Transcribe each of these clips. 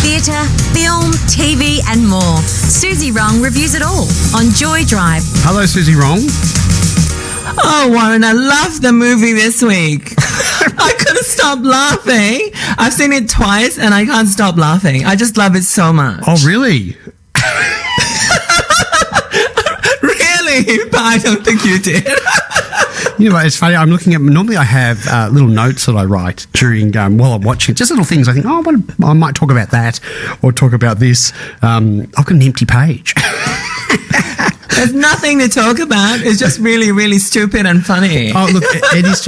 theatre, film, TV and more. Suzy Wrong reviews it all on Joy Drive. Hello, Suzy Wrong. Oh, Warren, I love the movie this week. I couldn't stop laughing. I've seen it twice and I can't stop laughing. I just love it so much. Oh, really? Really? But I don't think you did. You know, it's funny. I'm looking at. Normally, I have little notes that I write during while I'm watching. Just little things. I think, I might talk about that or talk about this. I've got an empty page. There's nothing to talk about. It's just really, really stupid and funny. Oh, look, it is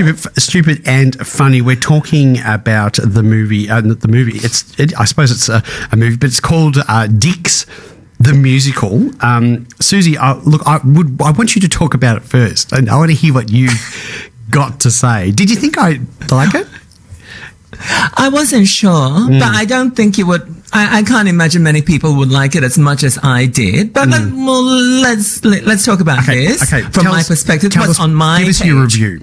stupid and funny. We're talking about the movie. I suppose it's a movie, but it's called DICKS. The musical. Suzy, look, I want you to talk about it first. And I want to hear what you've got to say. Did you think I like it? I wasn't sure, but I don't think you would. I can't imagine many people would like it as much as I did. But let's talk about this from my perspective. What's on my give us page. Your review.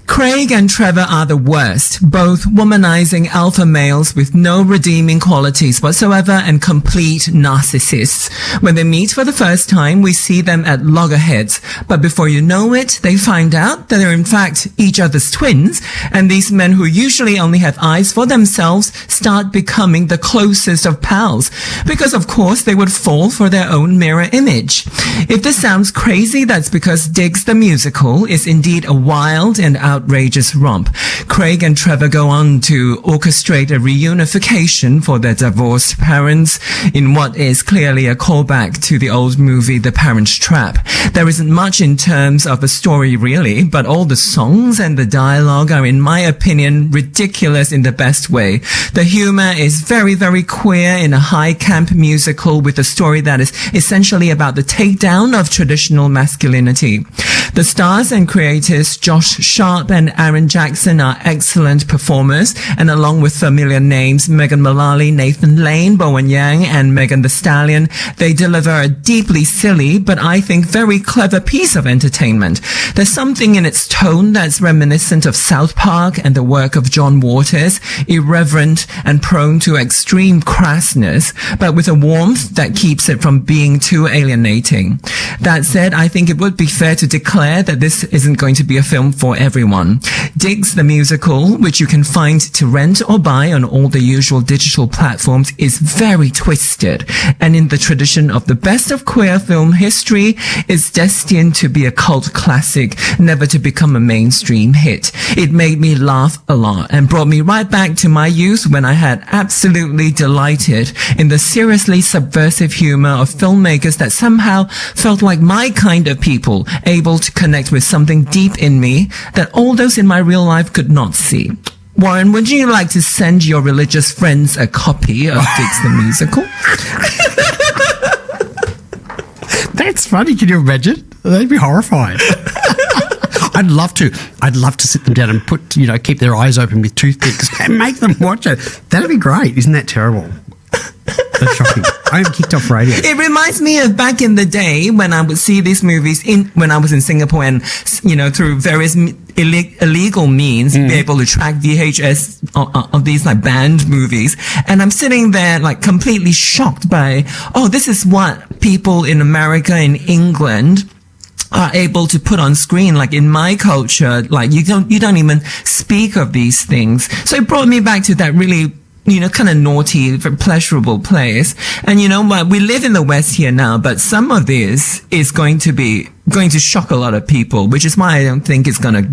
Craig and Trevor are the worst, both womanizing alpha males with no redeeming qualities whatsoever and complete narcissists. When they meet for the first time, we see them at loggerheads, but before you know it, they find out that they're in fact each other's twins, and these men who usually only have eyes for themselves start becoming the closest of pals, because of course they would fall for their own mirror image. If this sounds crazy, that's because DICKS the musical is indeed a wild and outrageous romp. Craig and Trevor go on to orchestrate a reunification for their divorced parents in what is clearly a callback to the old movie The Parent Trap. There isn't much in terms of a story really, but all the songs and the dialogue are, in my opinion, ridiculous in the best way. The humor is very, very queer in a high camp musical with a story that is essentially about the takedown of traditional masculinity. The stars and creators Josh Sharp and Aaron Jackson are excellent performers, and along with familiar names Megan Mullally, Nathan Lane, Bowen Yang, and Megan Thee Stallion, they deliver a deeply silly but I think very clever piece of entertainment. There's something in its tone that's reminiscent of South Park and the work of John Waters, irreverent and prone to extreme crassness, but with a warmth that keeps it from being too alienating. That said, I think it would be fair to declare that this isn't going to be a film for everyone. DICKS the musical, which you can find to rent or buy on all the usual digital platforms, is very twisted, and in the tradition of the best of queer film history, is destined to be a cult classic, never to become a mainstream hit. It made me laugh a lot and brought me right back to my youth when I had absolutely delighted in the seriously subversive humor of filmmakers that somehow felt like my kind of people, able to connect with something deep in me that all those in my real life could not see. Warren, would you like to send your religious friends a copy of DICKS the musical? That's funny. Can you imagine? They'd be horrified. I'd love to. I'd love to sit them down and keep their eyes open with toothpicks and make them watch it. That'd be great. Isn't that terrible? That's shocking. I'm kicked off radio. It reminds me of back in the day when I would see these movies when I was in Singapore and, through various illegal means, be able to track VHS of these banned movies. And I'm sitting there completely shocked by, this is what people in America and England are able to put on screen. In my culture, you don't even speak of these things. So it brought me back to that really kind of naughty, pleasurable place. And you know what? We live in the West here now, but some of this is going to shock a lot of people, which is why I don't think it's going to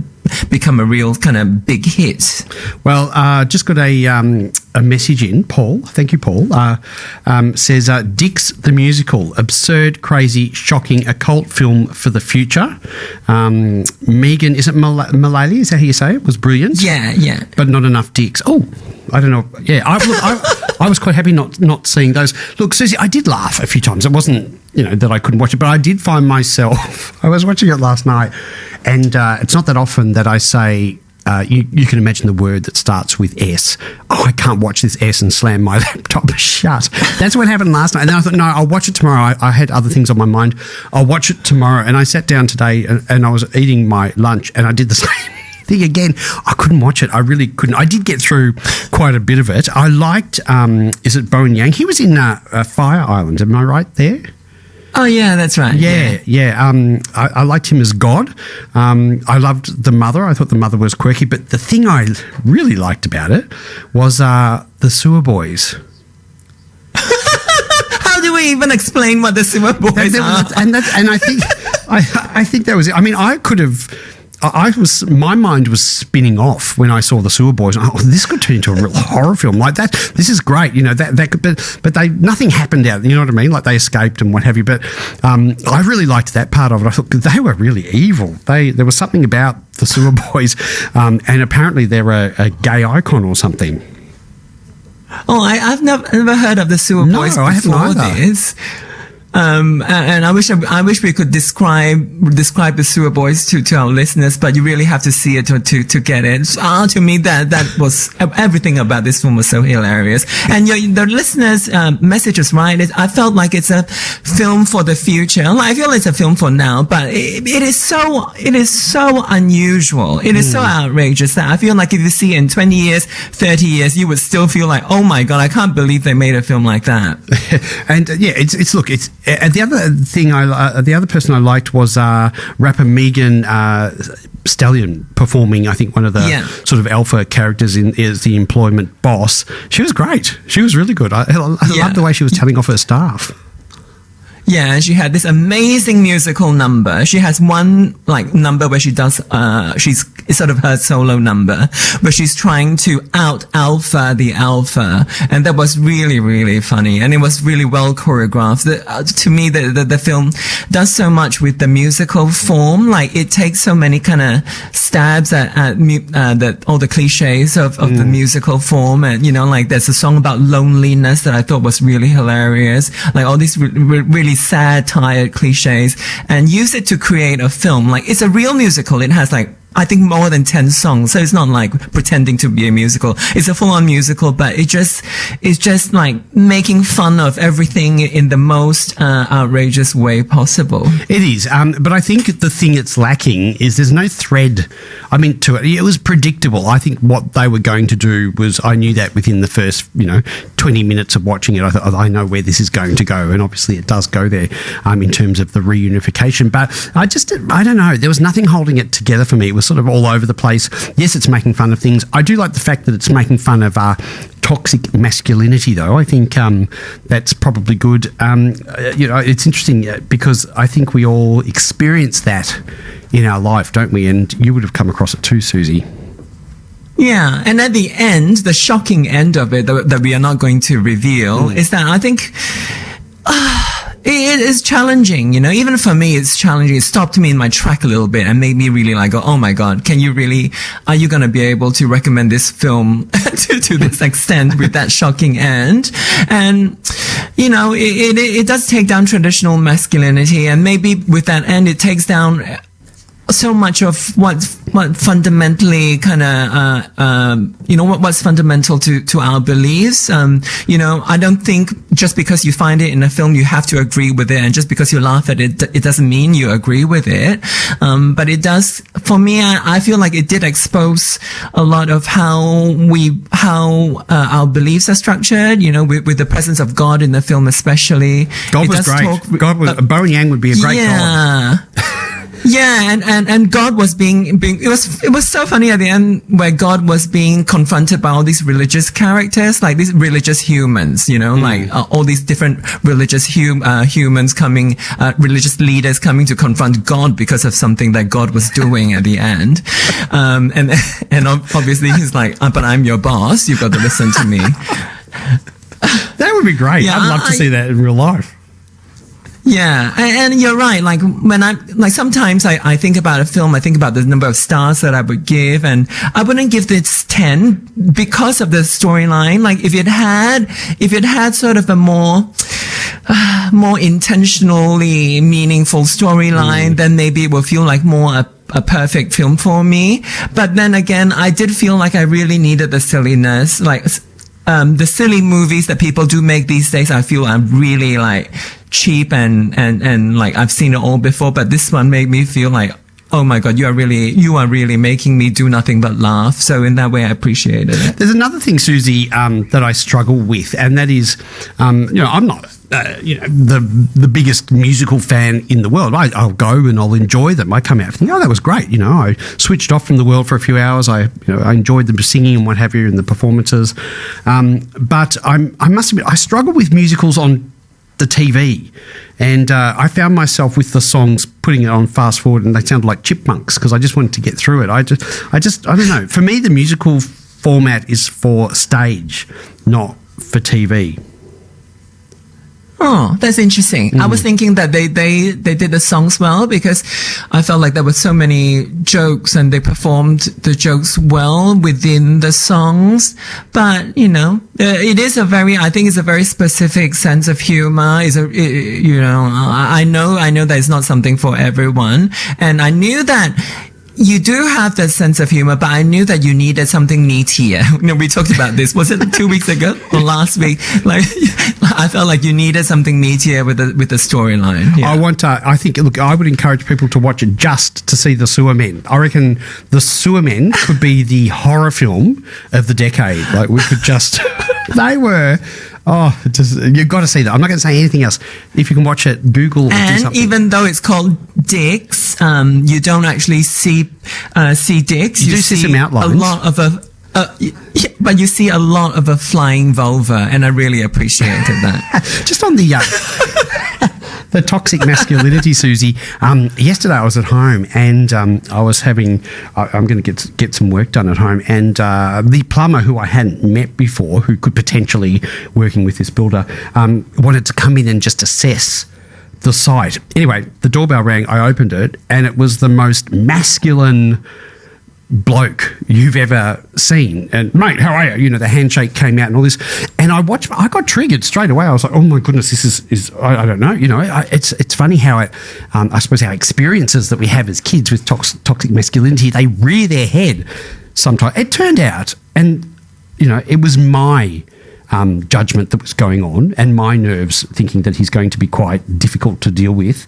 become a real kind of big hit. Well, just got a message in. Paul, thank you, Paul, says, DICKS the musical, absurd, crazy, shocking, a cult film for the future. Megan, is it Mullally? Is that how you say it? Was brilliant. Yeah. But not enough DICKS. Oh, I don't know. Yeah, I was quite happy not seeing those. Look, Suzy, I did laugh a few times. It wasn't, that I couldn't watch it, but I did find myself, I was watching it last night, and it's not that often that I say, you can imagine the word that starts with S. Oh, I can't watch this S and slam my laptop shut. That's what happened last night. And then I thought, no, I'll watch it tomorrow. I had other things on my mind. I'll watch it tomorrow. And I sat down today and I was eating my lunch and I did the same thing again. I couldn't watch it. I really couldn't. I did get through quite a bit of it. I liked, is it Bowen Yang? He was in Fire Island. Am I right there? Oh, yeah, that's right. Yeah. I liked him as God. I loved the mother. I thought the mother was quirky. But the thing I really liked about it was the sewer boys. How do we even explain what the sewer boys are? And I think that was it. I mean, I could have. My mind was spinning off when I saw the sewer boys. Oh, this could turn into a real horror film like that. This is great, you know. That could, but nothing happened out. You know what I mean? Like they escaped and what have you. But I really liked that part of it. I thought they were really evil. There was something about the sewer boys, and apparently they're a gay icon or something. Oh, I've never heard of the sewer boys before I haven't either. this. And I wish we could describe the sewer boys to our listeners, but you really have to see it to get it. To me, that was everything about this film was so hilarious. And the listeners' message is right. I felt like it's a film for the future. I feel it's a film for now, but it is so unusual. It is so outrageous that I feel like if you see it in 20 years, 30 years, you would still feel like, oh my God, I can't believe they made a film like that. And and the other thing the other person I liked was rapper Megan Stallion performing, I think, one of the sort of alpha characters is the employment boss. She was great. She was really good. I loved the way she was telling off her staff. Yeah, and she had this amazing musical number. She has one number where she does it's sort of her solo number, where she's trying to out-alpha the alpha. And that was really, really funny. And it was really well choreographed. To me, the film does so much with the musical form. Like, it takes so many kind of stabs at all the cliches of the musical form. And, you know, like, there's a song about loneliness that I thought was really hilarious. Like, all these really sad, tired cliches, and use it to create a film. Like, it's a real musical. It has I think more than 10 songs. So it's not like pretending to be a musical. It's a full-on musical, but it's just like making fun of everything in the most outrageous way possible. It is. But I think the thing it's lacking is there's no thread, to it. It was predictable. I think what they were going to do was, I knew that within the first, 20 minutes of watching it. I thought, I know where this is going to go. And obviously it does go there in terms of the reunification. But I don't know. There was nothing holding it together for me. It was sort of all over the place. Yes, it's making fun of things. I do like the fact that it's making fun of toxic masculinity, though. I think that's probably good. It's interesting because I think we all experience that in our life, don't we? And you would have come across it too, Suzy. Yeah, and at the end, the shocking end of it that we are not going to reveal is that I think it is challenging, even for me, it's challenging. It stopped me in my track a little bit and made me really go, oh my God, are you going to be able to recommend this film to this extent with that shocking end? And, it does take down traditional masculinity, and maybe with that end, it takes down so much of what fundamentally what's fundamental to our beliefs. I don't think just because you find it in a film, you have to agree with it. And just because you laugh at it, it doesn't mean you agree with it. But it does, for me, I feel like it did expose a lot of how our beliefs are structured, with the presence of God in the film, especially. God was great. Bowen Yang would be a great God. Yeah, and God was being it was so funny at the end where God was being confronted by all these religious characters, like these religious humans, like all these different religious humans coming, religious leaders coming to confront God because of something that God was doing at the end. And obviously he's like, but I'm your boss, you've got to listen to me. That would be great. Yeah, I'd love to see that in real life. Yeah, and you're right. Like when sometimes I think about a film, I think about the number of stars that I would give, and I wouldn't give this 10 because of the storyline. Like if it had sort of a more intentionally meaningful storyline, then maybe it would feel like more a perfect film for me. But then again, I did feel like I really needed the silliness, like the silly movies that people do make these days. I feel I'm really cheap and like I've seen it all before, but this one made me feel like oh my God, you are really making me do nothing but laugh. So in that way, I appreciated it. There's another thing, Suzy, that I struggle with, and that is, I'm not, the biggest musical fan in the world. I'll go and I'll enjoy them. I come out and think, oh, that was great. I switched off from the world for a few hours. I enjoyed the singing and what have you and the performances. But I must admit, I struggle with musicals on the TV, and I found myself with the songs putting it on fast forward, and they sounded like chipmunks because I just wanted to get through it. I don't know. For me, the musical format is for stage, not for TV. Oh, that's interesting. I was thinking that they did the songs well because I felt like there were so many jokes and they performed the jokes well within the songs. But, it is I think it's a very specific sense of humor. I know that it's not something for everyone. And I knew that you do have that sense of humor, but I knew that you needed something meatier. We talked about this. Was it 2 weeks ago or last week? I felt like you needed something meatier with the storyline. Yeah. I would encourage people to watch it just to see the Sewer Men. I reckon the Sewer Men could be the horror film of the decade. We could just, they were, you've got to see that. I'm not going to say anything else. If you can watch it, Google. And even though it's called DICKS, you don't actually see dicks. You do see some outlines. A lot of but you see a lot of a flying vulva, and I really appreciated that. Just on the the toxic masculinity, Suzy. Yesterday I was at home and I was having. I'm going to get some work done at home, and the plumber who I hadn't met before, who could potentially working with this builder, wanted to come in and just assess the site. Anyway, the doorbell rang. I opened it, and it was the most masculine bloke you've ever seen. And mate, how are you? The handshake came out and all this. And I got triggered straight away. I was like, oh my goodness, this is I don't know. It's funny how I suppose our experiences that we have as kids with toxic masculinity, they rear their head sometimes. It turned out, and it was my judgment that was going on and my nerves thinking that he's going to be quite difficult to deal with.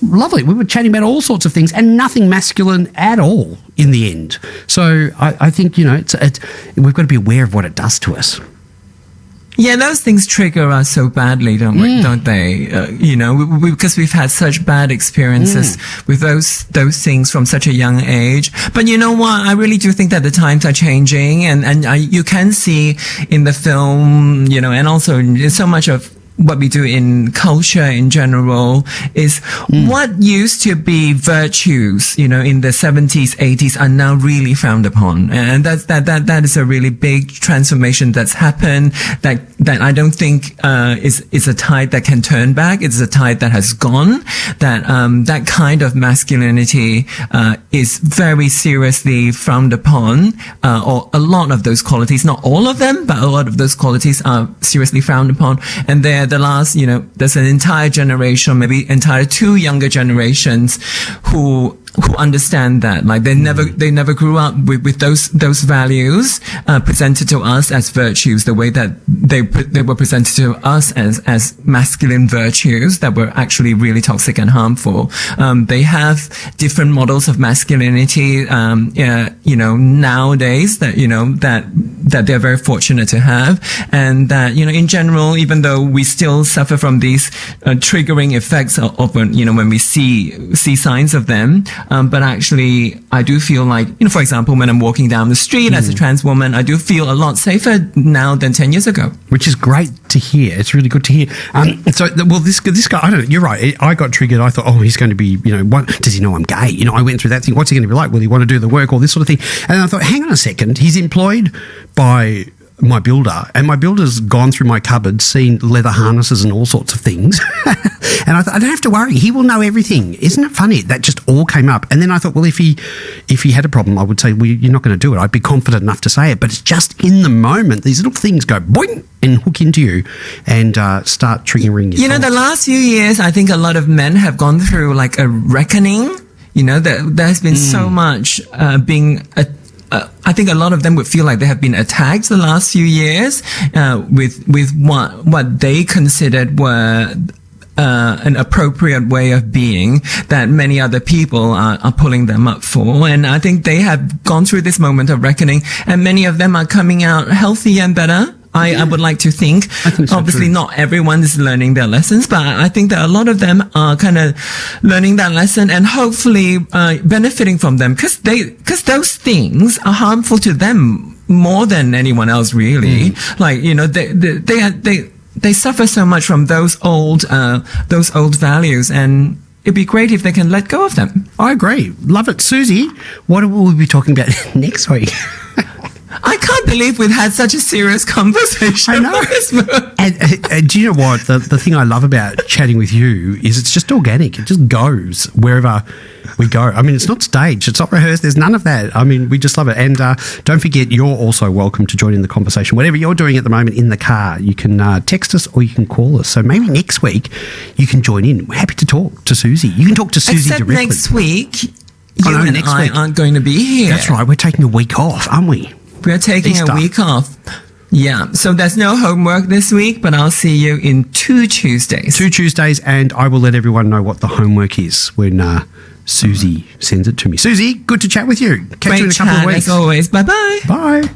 Lovely. We were chatting about all sorts of things and nothing masculine at all in the end. So I think, we've got to be aware of what it does to us. Yeah, those things trigger us so badly, don't they? Because we've had such bad experiences with those things from such a young age. But you know what? I really do think that the times are changing, and you can see in the film, and also in so much of what we do in culture in general is what used to be virtues, in the 70s, 80s are now really frowned upon. And that is a really big transformation that's happened that I don't think, is a tide that can turn back. It's a tide that has gone, that kind of masculinity, is very seriously frowned upon, or a lot of those qualities, not all of them, but a lot of those qualities are seriously frowned upon. And the last, there's an entire generation, maybe entire two younger generations who understand that, they never grew up with those values presented to us as virtues, the way that they were presented to us as masculine virtues that were actually really toxic and harmful. They have different models of masculinity, nowadays that they're very fortunate to have, and that in general, even though we still suffer from these triggering effects of when we see signs of them. But actually, I do feel like, for example, when I'm walking down the street as a trans woman, I do feel a lot safer now than 10 years ago. Which is great to hear. It's really good to hear. This guy, I don't know, you're right. I got triggered. I thought, he's going to be, what, does he know I'm gay? I went through that thing. What's he going to be like? Will he want to do the work? All this sort of thing. And then I thought, hang on a second. He's employed by my builder, and my builder's gone through my cupboard, seen leather harnesses and all sorts of things. And I thought, I don't have to worry. He will know everything. Isn't it funny? That just all came up. And then I thought, well, if he had a problem, I would say, well, you're not going to do it. I'd be confident enough to say it. But it's just in the moment, these little things go boing and hook into you and start triggering you. The last few years, I think a lot of men have gone through like a reckoning. There's been so much being I think a lot of them would feel like they have been attacked the last few years with what they considered were an appropriate way of being that many other people are pulling them up for. And I think they have gone through this moment of reckoning, and many of them are coming out healthy and better. I would like to think. I think so Obviously, too. not everyone is learning their lessons, but I think that a lot of them are kind of learning that lesson and hopefully benefiting from them, because those things are harmful to them more than anyone else, really. Like, you know, they suffer so much from those old values, and it'd be great if they can let go of them. I agree. Love it. Suzy, what will we be talking about next week? I can't believe we've had such a serious conversation. I know. on this one. And do you know what? The thing I love about chatting with you is it's just organic. It just goes wherever we go. I mean, it's not staged. It's not rehearsed. There's none of that. I mean, we just love it. And don't forget, you're also welcome to join in the conversation. Whatever you're doing at the moment in the car, you can text us or you can call us. So maybe next week you can join in. We're happy to talk to Suzy. You can talk to Suzy Except directly. next week, Oh, you no, and next I week. aren't going to be here. That's right. We're taking a week off, aren't we? We're taking Easter. a week off. Yeah, so there's no homework this week, but I'll see you in 2 Tuesdays. 2 Tuesdays, and I will let everyone know what the homework is when Suzy sends it to me. Suzy, good to chat with you. Catch you in a couple of chat, weeks. as always. Bye-bye. Bye.